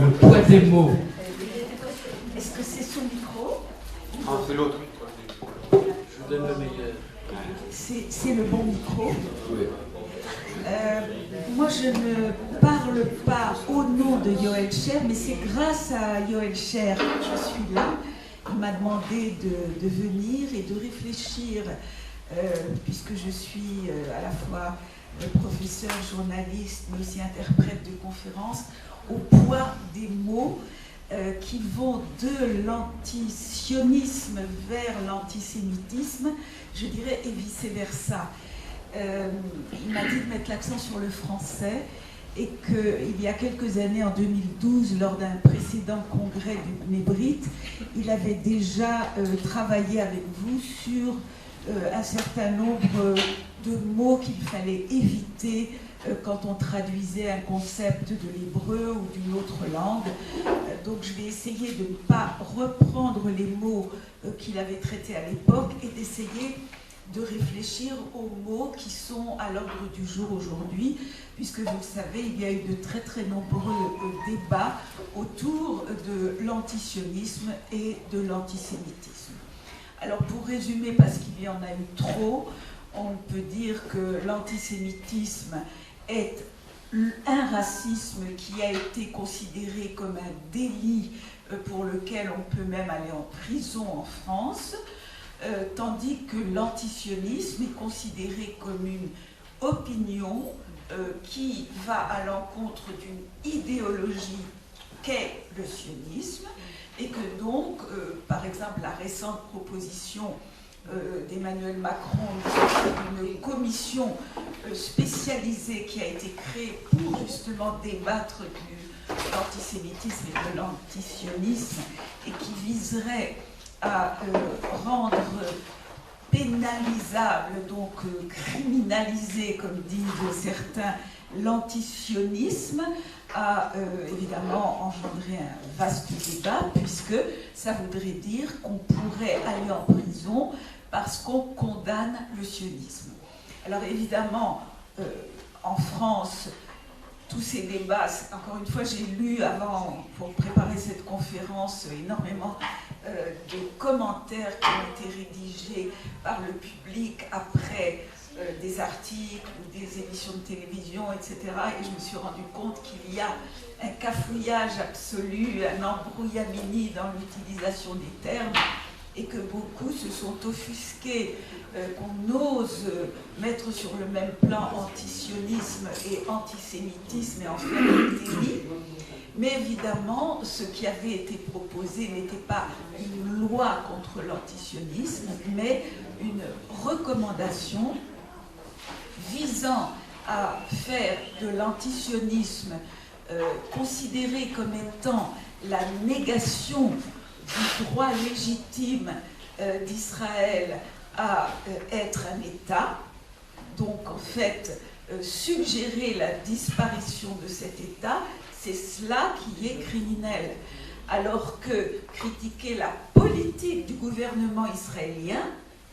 le poids des mots. Est-ce que c'est son micro? Ah, c'est l'autre. Je vous donne le meilleur. C'est le bon micro. Oui. Moi, je ne parle pas au nom de Yoël Cher, mais c'est grâce à Yoël Cher que je suis là. Il m'a demandé de venir et de réfléchir, puisque je suis à la fois professeur, journaliste, mais aussi interprète de conférences, au poids des mots qui vont de l'antisionisme vers l'antisémitisme, je dirais, et vice-versa. Il m'a dit de mettre l'accent sur le français et qu'il y a quelques années, en 2012, lors d'un précédent congrès du Mébrit, il avait déjà travaillé avec vous sur un certain nombre de mots qu'il fallait éviter quand on traduisait un concept de l'hébreu ou d'une autre langue. Donc je vais essayer de ne pas reprendre les mots qu'il avait traités à l'époque et d'essayer de réfléchir aux mots qui sont à l'ordre du jour aujourd'hui, puisque vous le savez, il y a eu de très très nombreux débats autour de l'antisionisme et de l'antisémitisme. Alors pour résumer, parce qu'il y en a eu trop, on peut dire que l'antisémitisme est un racisme qui a été considéré comme un délit pour lequel on peut même aller en prison en France, tandis que l'antisionisme est considéré comme une opinion qui va à l'encontre d'une idéologie qu'est le sionisme, et que donc, par exemple, la récente proposition d'Emmanuel Macron d'une commission spécialisée qui a été créée pour justement débattre de l'antisémitisme et de l'antisionisme et qui viserait à rendre pénalisable, donc criminalisé, comme disent certains, l'antisionisme, a évidemment engendré un vaste débat, puisque ça voudrait dire qu'on pourrait aller en prison parce qu'on condamne le sionisme. Alors évidemment, en France, tous ces débats, encore une fois, j'ai lu avant, pour préparer cette conférence, énormément de commentaires qui ont été rédigés par le public après des articles ou des émissions de télévision, etc. Et je me suis rendu compte qu'il y a un cafouillage absolu, un embrouillamini dans l'utilisation des termes, et que beaucoup se sont offusqués qu'on ose mettre sur le même plan antisionisme et antisémitisme et en faire un délit. Mais évidemment, ce qui avait été proposé n'était pas une loi contre l'antisionisme, mais une recommandation visant à faire de l'antisionisme considéré comme étant la négation du droit légitime d'Israël à être un État, donc en fait suggérer la disparition de cet État, c'est cela qui est criminel. Alors que critiquer la politique du gouvernement israélien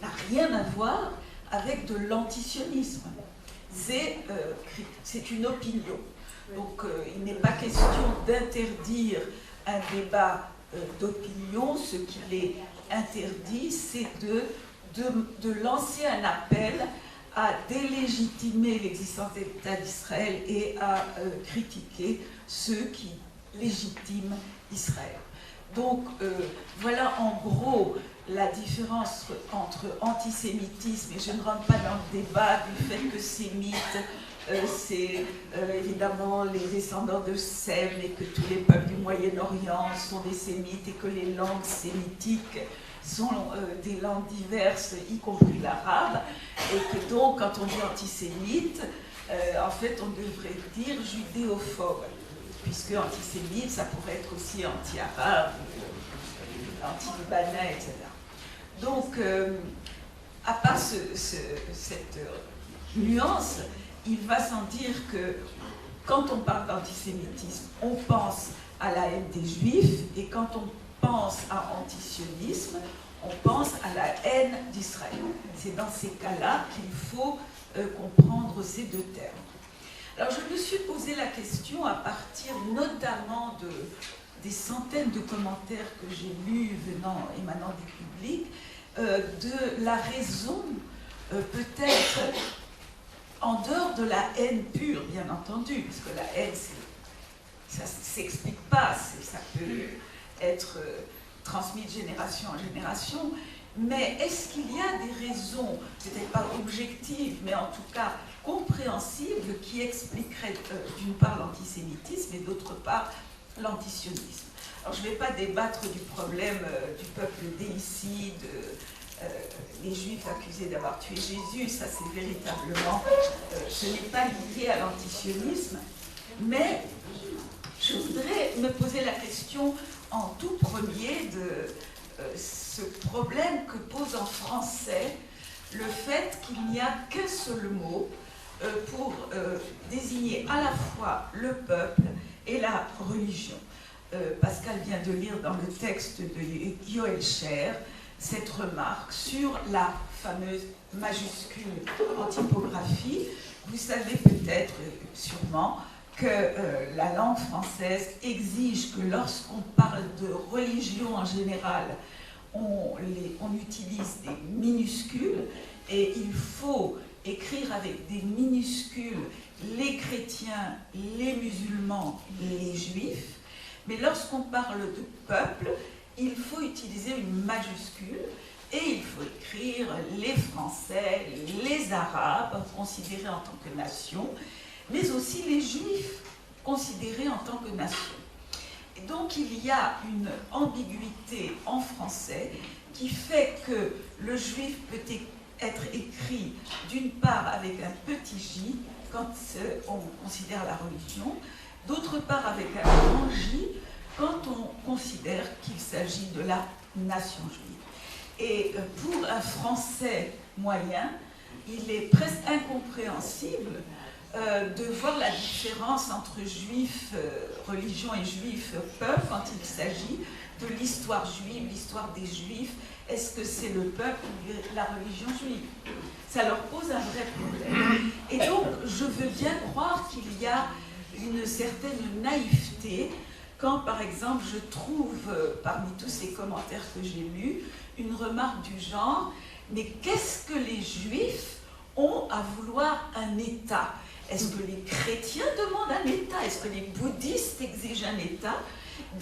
n'a rien à voir avec de l'antisionisme. C'est une opinion. Donc il n'est pas question d'interdire un débat d'opinion. Ce qu'il est interdit, c'est de lancer un appel à délégitimer l'existence de l'État d'Israël et à critiquer ceux qui légitiment Israël. Donc voilà en gros la différence entre antisémitisme, et je ne rentre pas dans le débat du fait que sémite, c'est évidemment les descendants de Sem et que tous les peuples du Moyen-Orient sont des sémites et que les langues sémitiques sont des langues diverses, y compris l'arabe, et que donc quand on dit antisémite, en fait on devrait dire judéophobe, puisque antisémite ça pourrait être aussi anti-arabe, anti-libanais, etc. Donc, à part cette nuance, il va sans dire que quand on parle d'antisémitisme, on pense à la haine des Juifs, et quand on pense à antisionisme, on pense à la haine d'Israël. C'est dans ces cas-là qu'il faut comprendre ces deux termes. Alors, je me suis posé la question à partir partir notamment des centaines de commentaires que j'ai lus émanant du public, de la raison, peut-être en dehors de la haine pure, bien entendu, parce que la haine, ça ne s'explique pas, ça peut être transmis de génération en génération, mais est-ce qu'il y a des raisons, peut-être pas objectives, mais en tout cas compréhensibles, qui expliqueraient d'une part l'antisémitisme et d'autre part l'antisionisme? Alors je ne vais pas débattre du problème du peuple déicide, les Juifs accusés d'avoir tué Jésus, ça c'est véritablement, ce n'est pas lié à l'antisionisme, mais je voudrais me poser la question en tout premier de ce problème que pose en français le fait qu'il n'y a qu'un seul mot pour désigner à la fois le peuple et la religion. Pascal vient de lire dans le texte de Yoël Sher cette remarque sur la fameuse majuscule en typographie. Vous savez peut-être, sûrement, que la langue française exige que lorsqu'on parle de religion en général, on utilise des minuscules et il faut écrire avec des minuscules les chrétiens, les musulmans, les juifs. Mais lorsqu'on parle de peuple, il faut utiliser une majuscule et il faut écrire les Français, les Arabes, considérés en tant que nation, mais aussi les Juifs, considérés en tant que nation. Et donc il y a une ambiguïté en français qui fait que le juif peut être écrit d'une part avec un petit j quand on considère la religion, d'autre part avec un grand j quand on considère qu'il s'agit de la nation juive. Et pour un français moyen, il est presque incompréhensible de voir la différence entre juif, religion et juif, peuple, quand il s'agit de l'histoire juive, l'histoire des juifs. Est-ce que c'est le peuple ou la religion juive? Ça leur pose un vrai problème. Et donc, je veux bien croire qu'il y a une certaine naïveté quand, par exemple, je trouve, parmi tous ces commentaires que j'ai lus, une remarque du genre « Mais qu'est-ce que les juifs ont à vouloir un État ?» Est-ce que les chrétiens demandent un État? Est-ce que les bouddhistes exigent un État?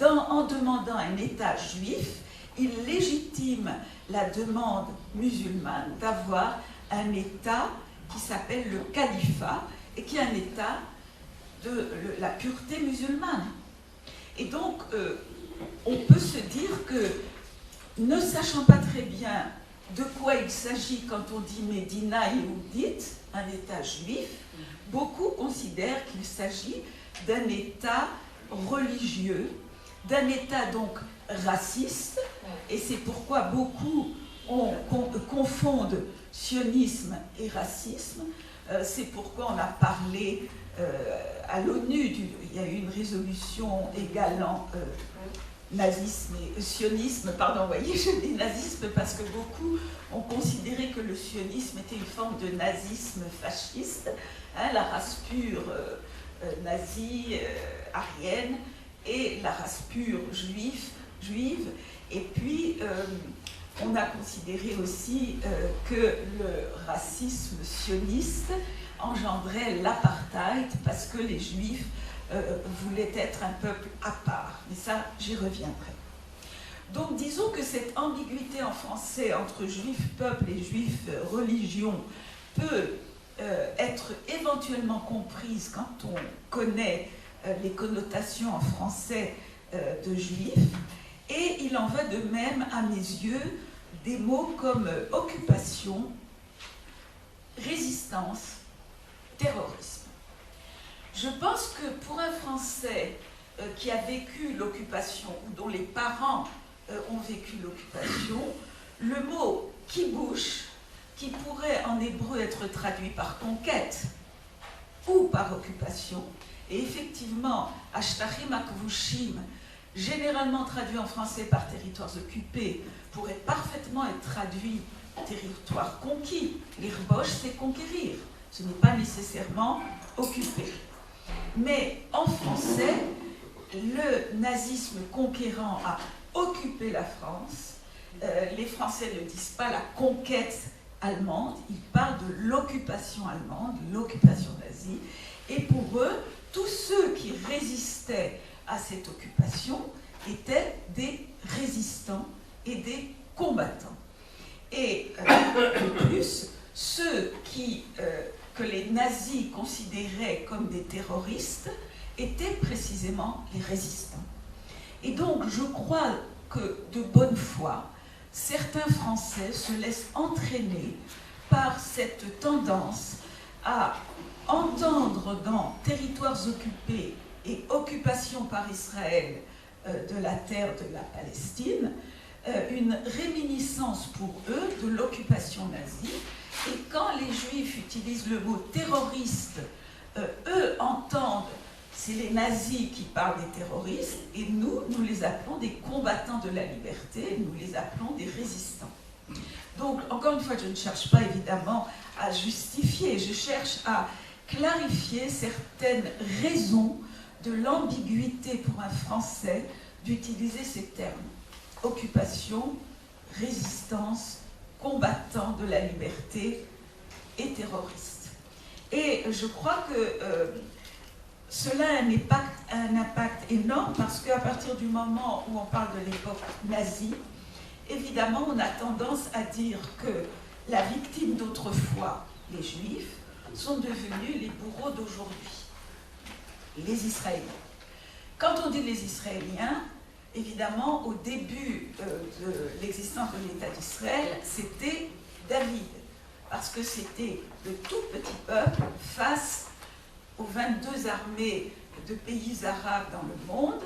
En demandant un État juif, ils légitiment la demande musulmane d'avoir un État qui s'appelle le califat et qui est un État de la pureté musulmane. Et donc, on peut se dire que, ne sachant pas très bien de quoi il s'agit quand on dit Médina Yehudit, un État juif, beaucoup considèrent qu'il s'agit d'un État religieux, d'un État donc raciste, et c'est pourquoi beaucoup confondent sionisme et racisme. C'est pourquoi on a parlé à l'ONU, il y a eu une résolution égalant nazisme et sionisme, pardon, vous voyez, je dis nazisme parce que beaucoup ont considéré que le sionisme était une forme de nazisme fasciste, hein, la race pure nazie, aryenne, et la race pure juive, et puis on a considéré aussi que le racisme sioniste engendrait l'apartheid parce que les juifs voulaient être un peuple à part. Mais ça, j'y reviendrai. Donc disons que cette ambiguïté en français entre juif peuple et juif religion peut être éventuellement comprise quand on connaît les connotations en français de juif, et il en va de même à mes yeux des mots comme occupation, résistance, terrorisme. Je pense que pour un Français qui a vécu l'occupation ou dont les parents ont vécu l'occupation, le mot kibush, qui pourrait en hébreu être traduit par conquête ou par occupation, et effectivement, Ashtachim Akvushim, généralement traduit en français par territoires occupés, pourrait parfaitement être traduit territoire conquis. L'irbosh, c'est conquérir, ce n'est pas nécessairement occuper. Mais en français, le nazisme conquérant a occupé la France. Les Français ne disent pas la conquête allemande, ils parlent de l'occupation allemande, l'occupation nazie. Et pour eux, tous ceux qui résistaient à cette occupation étaient des résistants et des combattants. Et de plus, ceux que les nazis considéraient comme des terroristes étaient précisément les résistants. Et donc, je crois que de bonne foi, certains Français se laissent entraîner par cette tendance à entendre dans territoires occupés et occupation par Israël de la terre de la Palestine, une réminiscence pour eux de l'occupation nazie. Et quand les Juifs utilisent le mot terroriste, eux entendent, c'est les nazis qui parlent des terroristes, et nous les appelons des combattants de la liberté, nous les appelons des résistants. Donc, encore une fois, je ne cherche pas évidemment à justifier, je cherche à clarifier certaines raisons de l'ambiguïté pour un Français d'utiliser ces termes. Occupation, résistance, combattant de la liberté et terroriste. Et je crois que cela a un impact énorme parce qu'à partir du moment où on parle de l'époque nazie, évidemment, on a tendance à dire que la victime d'autrefois, les Juifs, sont devenus les bourreaux d'aujourd'hui, les Israéliens. Quand on dit les Israéliens, évidemment, au début de l'existence de l'État d'Israël, c'était David, parce que c'était le tout petit peuple face aux 22 armées de pays arabes dans le monde,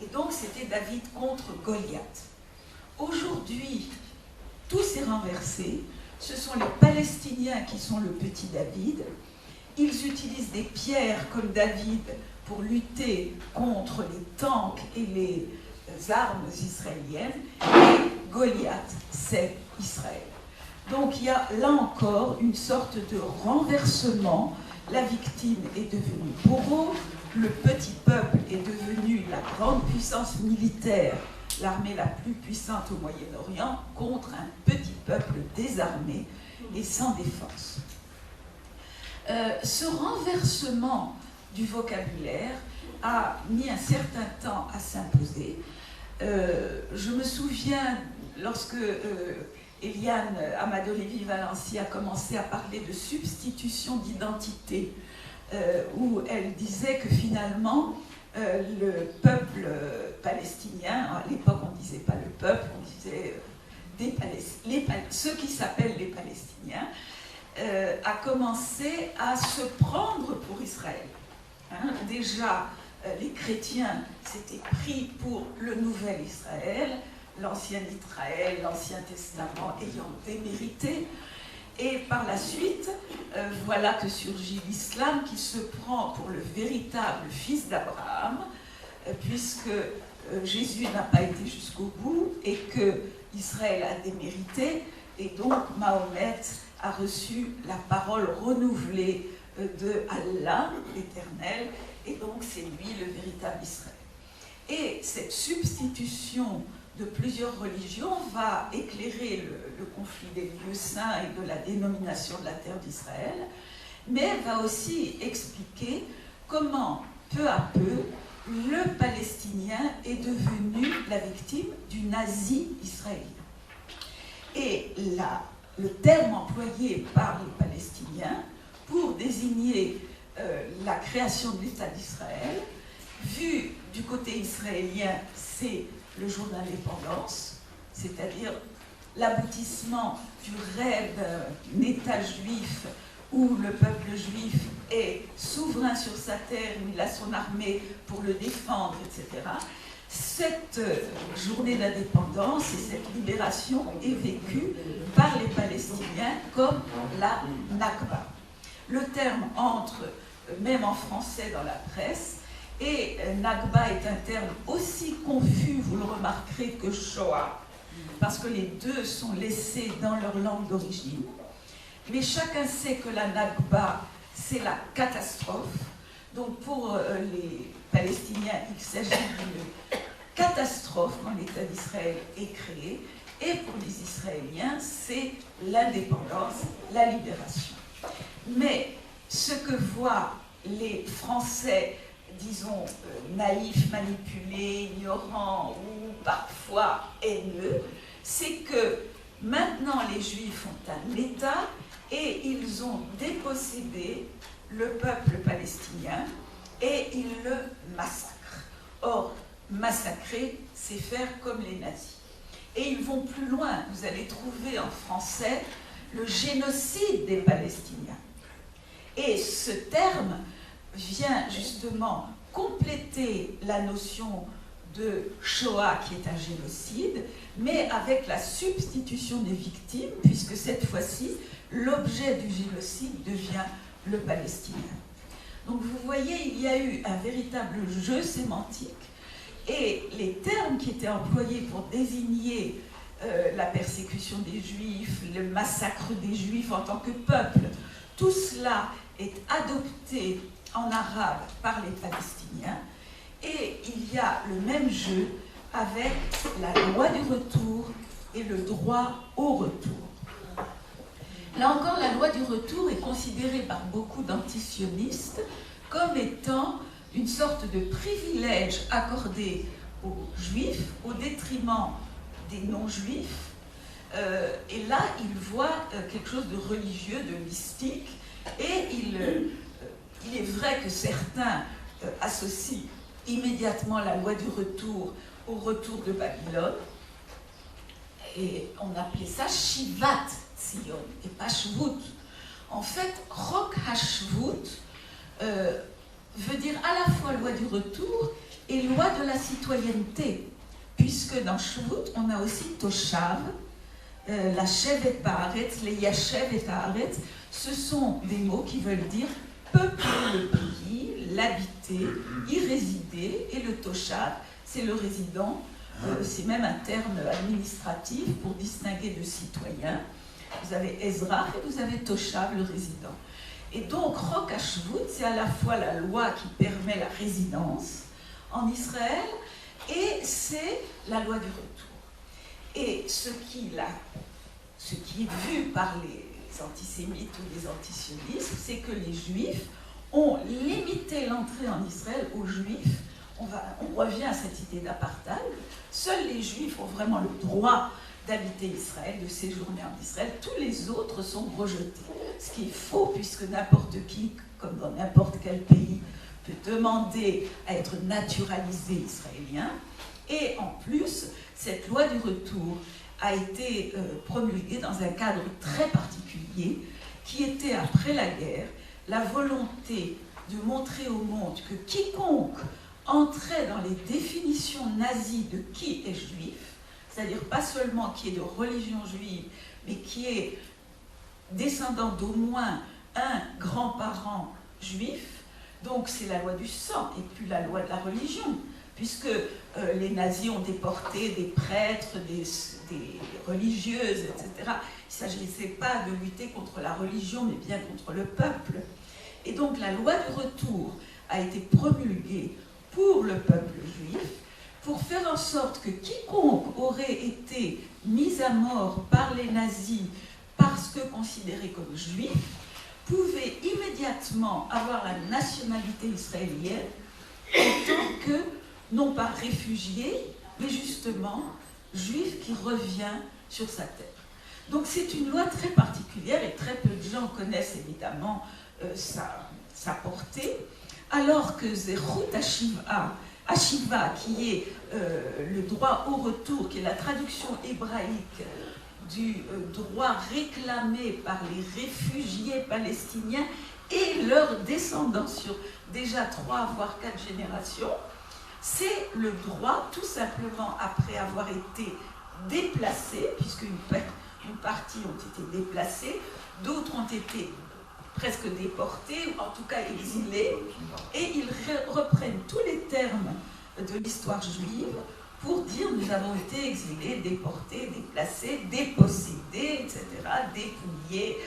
et donc c'était David contre Goliath. Aujourd'hui, tout s'est renversé, ce sont les Palestiniens qui sont le petit David, ils utilisent des pierres comme David pour lutter contre les tanks et les armes israéliennes, et Goliath, c'est Israël. Donc il y a là encore une sorte de renversement. La victime est devenue bourreau, le petit peuple est devenu la grande puissance militaire, l'armée la plus puissante au Moyen-Orient, contre un petit peuple désarmé et sans défense. Ce renversement du vocabulaire a mis un certain temps à s'imposer. Je me souviens, lorsque Eliane Amadou-Lévy-Valency a commencé à parler de substitution d'identité, où elle disait que finalement, le peuple palestinien, à l'époque on ne disait pas le peuple, on disait ceux qui s'appellent les Palestiniens, a commencé à se prendre pour Israël. Déjà, les chrétiens s'étaient pris pour le nouvel Israël, l'ancien Israël, l'Ancien Testament ayant démérité. Et par la suite, voilà que surgit l'islam qui se prend pour le véritable fils d'Abraham, puisque Jésus n'a pas été jusqu'au bout et que Israël a démérité, et donc Mahomet a reçu la parole renouvelée de Allah, l'Éternel, et donc c'est lui le véritable Israël. Et cette substitution de plusieurs religions va éclairer le conflit des lieux saints et de la dénomination de la terre d'Israël, mais va aussi expliquer comment, peu à peu, le Palestinien est devenu la victime du nazi israélien. Et le terme employé par les Palestiniens pour désigner la création de l'État d'Israël, vu du côté israélien, c'est le jour de l'indépendance, c'est-à-dire l'aboutissement du rêve d'un État juif où le peuple juif est souverain sur sa terre, où il a son armée pour le défendre, etc. Cette journée d'indépendance et cette libération est vécue par les Palestiniens comme la Nakba. Le terme entre, même en français dans la presse, et Nakba est un terme aussi confus, vous le remarquerez, que Shoah, parce que les deux sont laissés dans leur langue d'origine. Mais chacun sait que la Nakba, c'est la catastrophe, Donc pour les Palestiniens, il s'agit d'une catastrophe quand l'État d'Israël est créé, et pour les Israéliens, c'est l'indépendance, la libération. Mais ce que voient les Français, disons, naïfs, manipulés, ignorants ou parfois haineux, c'est que maintenant les Juifs ont un État et ils ont dépossédé le peuple palestinien et ils le massacrent. Or, massacrer, c'est faire comme les nazis. Et ils vont plus loin. Vous allez trouver en français le génocide des Palestiniens. Et ce terme vient justement compléter la notion de Shoah, qui est un génocide, mais avec la substitution des victimes, puisque cette fois-ci, l'objet du génocide devient le Palestinien. Donc vous voyez, il y a eu un véritable jeu sémantique, et les termes qui étaient employés pour désigner la persécution des Juifs, le massacre des Juifs en tant que peuple, tout cela est adopté en arabe par les Palestiniens, et il y a le même jeu avec la loi du retour et le droit au retour. Là encore, la loi du retour est considérée par beaucoup d'antisionistes comme étant une sorte de privilège accordé aux Juifs au détriment des non-Juifs. Et là, ils voient quelque chose de religieux, de mystique, et il est vrai que certains associent immédiatement la loi du retour au retour de Babylone, et on appelait ça Shivat Tzion, et pas Shvut. En fait, Chok HaShvut veut dire à la fois loi du retour et loi de la citoyenneté, puisque dans Shvut, on a aussi Toshav, la Shev et Paaretz, les Yashev et Paaretz, ce sont des mots qui veulent dire peupler le pays, l'habiter, y résider, et le Toshav, c'est le résident, c'est même un terme administratif pour distinguer de citoyen. Vous avez Ezra et vous avez Toshav, le résident. Et donc, Chok HaShvut, c'est à la fois la loi qui permet la résidence en Israël et c'est la loi du retour. Et ce qui est vu par les antisémites ou les antisionistes, c'est que les Juifs ont limité l'entrée en Israël aux Juifs. On revient à cette idée d'apartheid. Seuls les Juifs ont vraiment le droit d'habiter Israël, de séjourner en Israël. Tous les autres sont rejetés. Ce qui est faux, puisque n'importe qui, comme dans n'importe quel pays, peut demander à être naturalisé israélien. Et en plus, cette loi du retour a été promulguée dans un cadre très particulier, qui était, après la guerre, la volonté de montrer au monde que quiconque entrait dans les définitions nazies de qui est juif, c'est-à-dire pas seulement qui est de religion juive, mais qui est descendant d'au moins un grand-parent juif, donc c'est la loi du sang et plus la loi de la religion, puisque les nazis ont déporté des prêtres, des religieuses, etc. Il ne s'agissait pas de lutter contre la religion, mais bien contre le peuple. Et donc la loi du retour a été promulguée pour le peuple juif, pour faire en sorte que quiconque aurait été mis à mort par les nazis parce que considéré comme juif, pouvait immédiatement avoir la nationalité israélienne en tant que, non pas réfugié, mais justement juif qui revient sur sa terre. Donc c'est une loi très particulière et très peu de gens connaissent évidemment sa portée, alors que Zechut Hashiva, qui est le droit au retour, qui est la traduction hébraïque du droit réclamé par les réfugiés palestiniens et leurs descendants sur déjà 3 voire 4 générations, c'est le droit, tout simplement après avoir été déplacés, puisque une partie ont été déplacées, d'autres ont été presque déportés, ou en tout cas exilés, et ils reprennent tous les termes de l'histoire juive pour dire nous avons été exilés, déportés, déplacés, dépossédés, etc., dépouillés,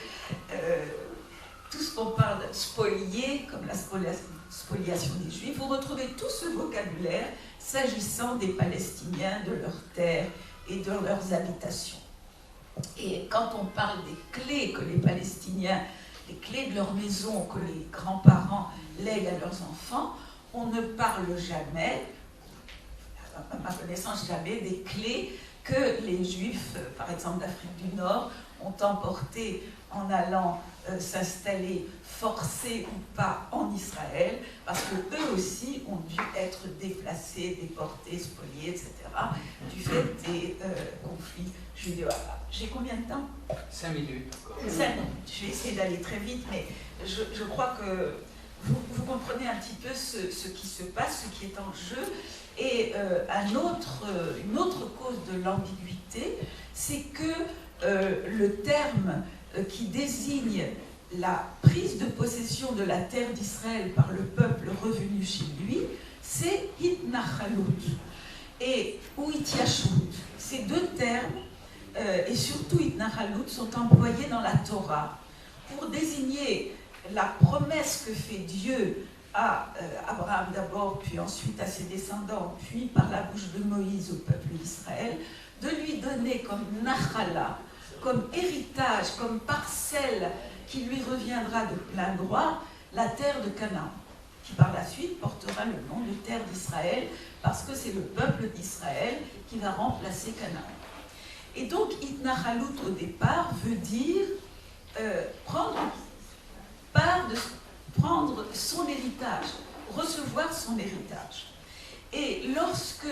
tout ce qu'on parle de spoliés, comme la spoliation spoliation des Juifs. Vous retrouvez tout ce vocabulaire s'agissant des Palestiniens, de leurs terres et de leurs habitations. Et quand on parle des clés que les Palestiniens, les clés de leur maison que les grands-parents lèguent à leurs enfants, on ne parle jamais, à ma connaissance jamais, des clés que les Juifs, par exemple d'Afrique du Nord, ont emportées en allant s'installer, forcés ou pas, en Israël, parce qu'eux aussi ont dû être déplacés, déportés, spoliés, etc., du fait des conflits judéo-arabes. J'ai combien de temps? 5 minutes. 5 minutes. Je vais essayer d'aller très vite, mais je crois que vous comprenez un petit peu ce qui se passe, ce qui est en jeu. Et une autre cause de l'ambiguïté, c'est que le terme qui désigne la prise de possession de la terre d'Israël par le peuple revenu chez lui, c'est Hitnachalut ou Ityashvut. Ces deux termes, et surtout Hitnachalut, sont employés dans la Torah pour désigner la promesse que fait Dieu à Abraham d'abord, puis ensuite à ses descendants, puis par la bouche de Moïse au peuple d'Israël, de lui donner comme nachala, comme héritage, comme parcelle qui lui reviendra de plein droit, la terre de Canaan, qui par la suite portera le nom de terre d'Israël, parce que c'est le peuple d'Israël qui va remplacer Canaan. Et donc, Hitnachalut au départ veut dire prendre son héritage, recevoir son héritage. Et lorsque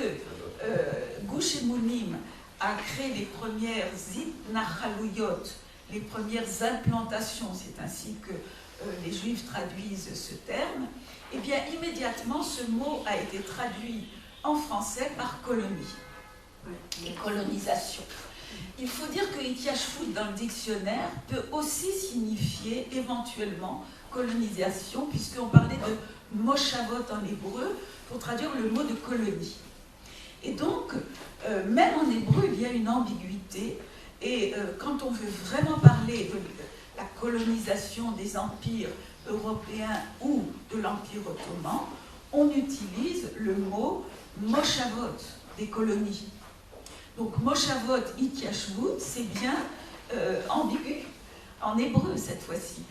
Gush Emunim a créé les premières Hitnachaluyot, les premières implantations, c'est ainsi que les Juifs traduisent ce terme, eh bien immédiatement ce mot a été traduit en français par colonie et colonisation. Il faut dire que Ityashvut dans le dictionnaire peut aussi signifier éventuellement colonisation, puisqu'on parlait de moshavot en hébreu pour traduire le mot de colonie. Et donc, même en hébreu, il y a une ambiguïté. Et quand on veut vraiment parler de la colonisation des empires européens ou de l'Empire ottoman, on utilise le mot moshavot, des colonies. Donc moshavot ityashvut, c'est bien ambigu, en hébreu cette fois-ci.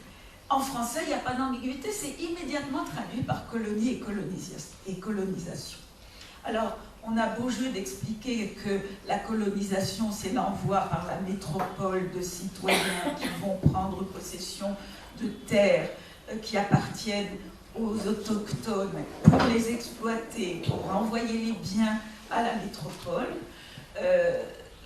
En français, il n'y a pas d'ambiguïté, c'est immédiatement traduit par colonie et colonisation. Alors, on a beau jeu d'expliquer que la colonisation, c'est l'envoi par la métropole de citoyens qui vont prendre possession de terres qui appartiennent aux autochtones pour les exploiter, pour envoyer les biens à la métropole.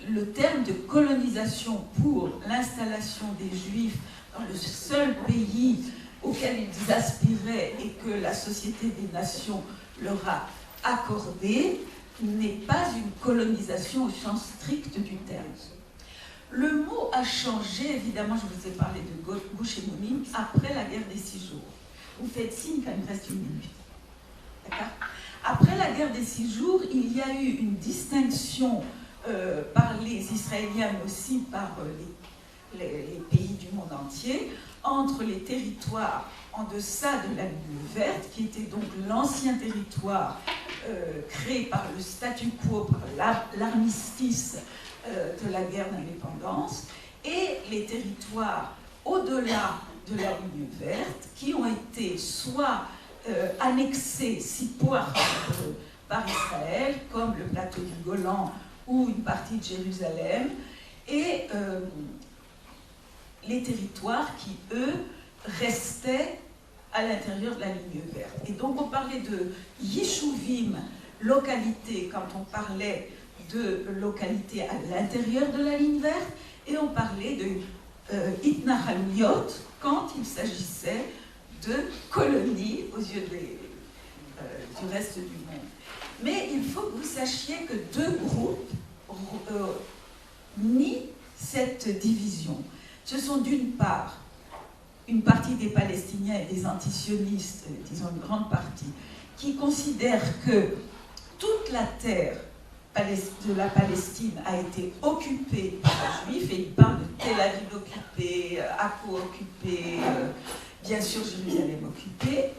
Le terme de colonisation pour l'installation des Juifs dans le seul pays auquel ils aspiraient et que la Société des Nations leur a accordé n'est pas une colonisation au sens strict du terme. Le mot a changé, évidemment, je vous ai parlé de Gush Emunim, après la guerre des 6 jours. Vous faites signe quand il me reste une minute. D'accord ? Après la guerre des 6 jours, il y a eu une distinction par les Israéliens, mais aussi par les pays du monde entier, entre les territoires en deçà de la ligne verte, qui était donc l'ancien territoire créé par le statu quo, par l'armistice de la guerre d'indépendance, et les territoires au-delà de la ligne verte, qui ont été soit annexés, Sipoir par Israël, comme le plateau du Golan ou une partie de Jérusalem, et les territoires qui, eux, restaient à l'intérieur de la ligne verte. Et donc on parlait de Yishuvim, localité, quand on parlait de localité à l'intérieur de la ligne verte, et on parlait de Hitnachaluyot quand il s'agissait de colonies aux yeux du reste du monde. Mais il faut que vous sachiez que deux groupes nient cette division. Ce sont d'une part une partie des Palestiniens et des antisionistes, disons une grande partie, qui considèrent que toute la terre de la Palestine a été occupée par les Juifs, et ils parlent de Tel Aviv occupé, Akko occupé, bien sûr Jérusalem occupée,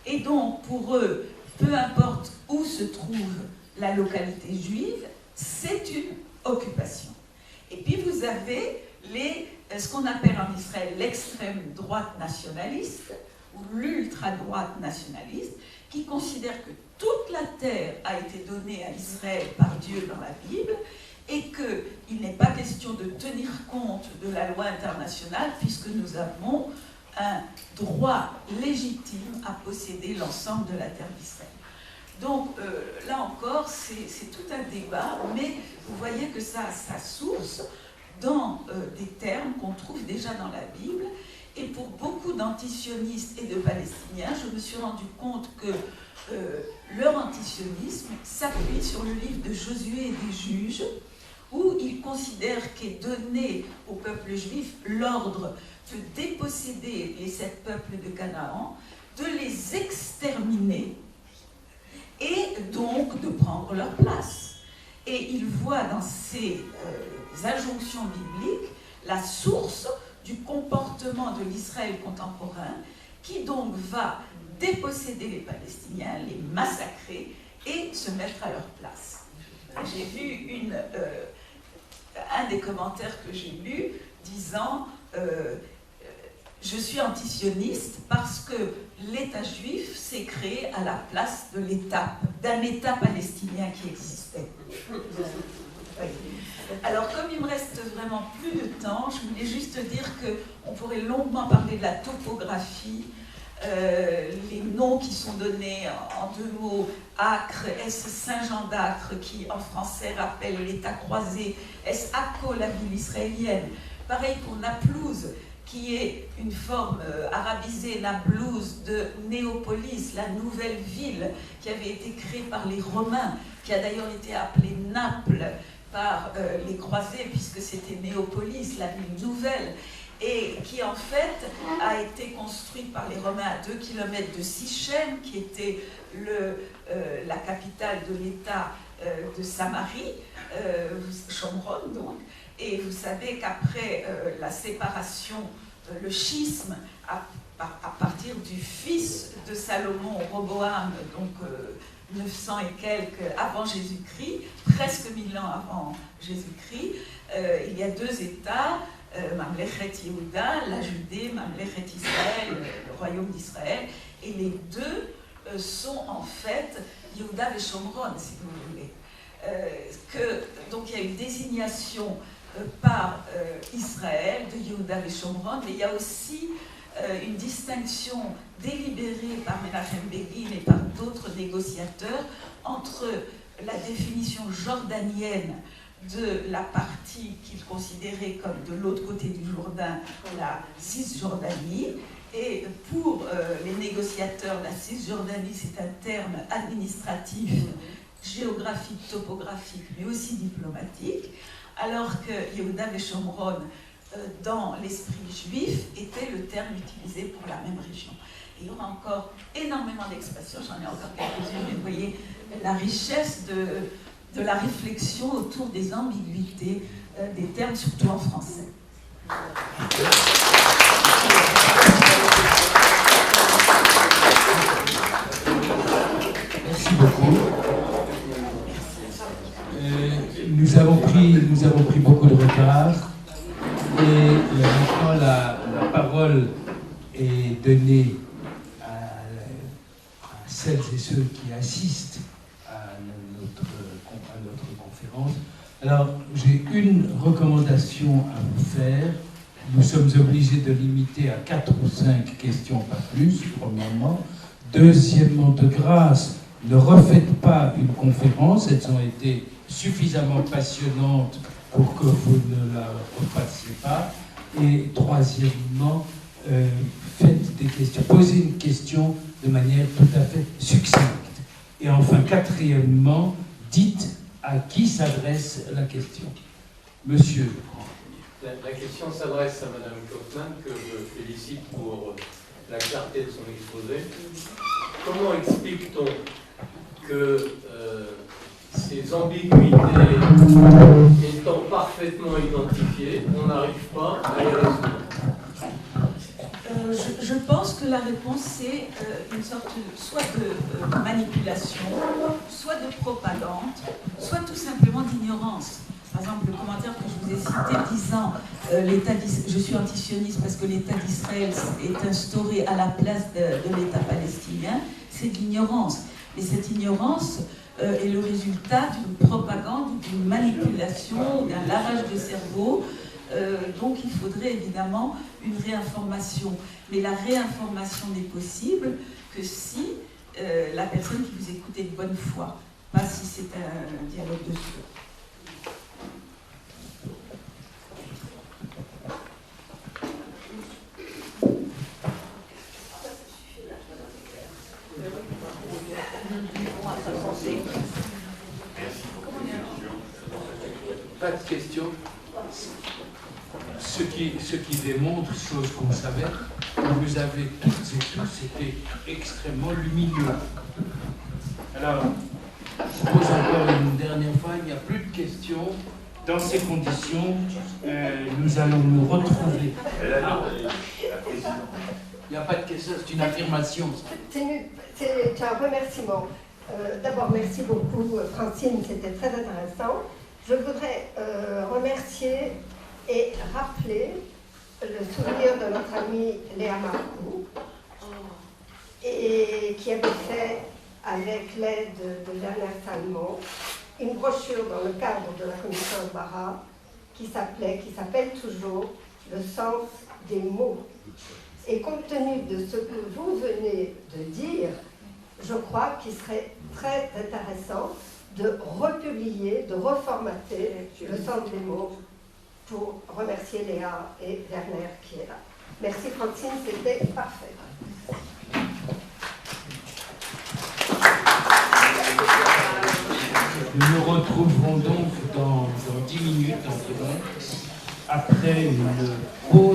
Et donc, pour eux, peu importe où se trouve la localité juive, c'est une occupation. Et puis vous avez ce qu'on appelle en Israël l'extrême droite nationaliste, ou l'ultra-droite nationaliste, qui considère que toute la terre a été donnée à Israël par Dieu dans la Bible, et qu'il n'est pas question de tenir compte de la loi internationale, puisque nous avons un droit légitime à posséder l'ensemble de la terre d'Israël. Donc là encore, c'est tout un débat, mais vous voyez que ça a sa source dans des termes qu'on trouve déjà dans la Bible. Et pour beaucoup d'antisionistes et de Palestiniens, je me suis rendu compte que leur antisionisme s'appuie sur le livre de Josué et des Juges, où ils considèrent qu'est donné au peuple juif l'ordre de déposséder les 7 peuples de Canaan, de les exterminer, et donc de prendre leur place. Et il voit dans ces injonctions bibliques la source du comportement de l'Israël contemporain, qui donc va déposséder les Palestiniens, les massacrer et se mettre à leur place. J'ai vu un des commentaires que j'ai lu disant je suis antisioniste parce que l'État juif s'est créé à la place d'un État palestinien qui existait. Oui. Alors, comme il me reste vraiment plus de temps, je voulais juste dire qu'on pourrait longuement parler de la topographie, les noms qui sont donnés en 2 mots, Acre, est-ce Saint-Jean d'Acre, qui en français rappelle l'État croisé, est-ce Akko, la ville israélienne, pareil pour Naplouse, qui est une forme arabisée, Naplouse, de Néopolis, la nouvelle ville qui avait été créée par les Romains, qui a d'ailleurs été appelée Naples par les croisés, puisque c'était Néopolis, la ville nouvelle, et qui en fait a été construite par les Romains à 2 km de Sichem, qui était la capitale de l'État de Samarie, Shomron donc. Et vous savez qu'après la séparation, le schisme, à partir du fils de Salomon, Roboam, donc 900 et quelques avant Jésus-Christ, presque 1000 ans avant Jésus-Christ, il y a 2 États, Mamlechet Yehuda, la Judée, Mamlechet Israël, le royaume d'Israël, et les 2 sont en fait Yehuda et Shomron, si vous voulez. Donc il y a une désignation par Israël de Yehuda et Shomron, mais il y a aussi une distinction délibérée par Menachem Begin et par d'autres négociateurs entre la définition jordanienne de la partie qu'ils considéraient comme de l'autre côté du Jourdain, la Cisjordanie. Et pour les négociateurs, la Cisjordanie, c'est un terme administratif, géographique, topographique, mais aussi diplomatique, alors que Yehuda et Shomron, dans l'esprit juif, était le terme utilisé pour la même région. Et il y aura encore énormément d'expressions, j'en ai encore quelques-unes, mais vous voyez la richesse de la réflexion autour des ambiguïtés des termes, surtout en français. Merci beaucoup. Nous avons pris beaucoup de retard et maintenant la parole est donnée à celles et ceux qui assistent à notre conférence. Alors, j'ai une recommandation à vous faire. Nous sommes obligés de limiter à 4 ou 5 questions, pas plus, premièrement. Deuxièmement, de grâce, ne refaites pas une conférence. Elles ont été suffisamment passionnantes pour que vous ne la repassiez pas. Et troisièmement, faites des questions. Posez une question de manière tout à fait succincte. Et enfin, quatrièmement, dites à qui s'adresse la question. Monsieur. La question s'adresse à Madame Kaufmann, que je félicite pour la clarté de son exposé. Comment explique-t-on que ces ambiguïtés étant parfaitement identifiées, on n'arrive pas à les résoudre? Je pense que la réponse, c'est une sorte soit de manipulation, soit de propagande, soit tout simplement d'ignorance. Par exemple, le commentaire que je vous ai cité disant je suis antisioniste parce que l'État d'Israël est instauré à la place de l'État palestinien, c'est de l'ignorance. Et cette ignorance est le résultat d'une propagande, d'une manipulation, d'un lavage de cerveau. Donc il faudrait évidemment une réinformation. Mais la réinformation n'est possible que si la personne qui vous écoute est de bonne foi, pas si c'est un dialogue de sourds. Pas de questions. Ce qui démontre, chose qu'on savait, que vous avez toutes et tous été extrêmement lumineux. Alors, je pose encore une dernière fois, il n'y a plus de questions. Dans ces conditions, nous allons nous retrouver. Il n'y a pas de question, c'est une affirmation. C'est un remerciement. D'abord, merci beaucoup, Francine, c'était très intéressant. Je voudrais remercier et rappeler le souvenir de notre amie Léa Marcoux, et qui avait fait, avec l'aide de Werner Salmon, une brochure dans le cadre de la commission Albara qui s'appelle toujours « Le sens des mots ». Et compte tenu de ce que vous venez de dire, je crois qu'il serait très intéressant de republier, de reformater le sens des mots pour remercier Léa et Werner qui est là. Merci Francine, c'était parfait. Nous nous retrouverons donc dans 10 minutes environ, après une pause.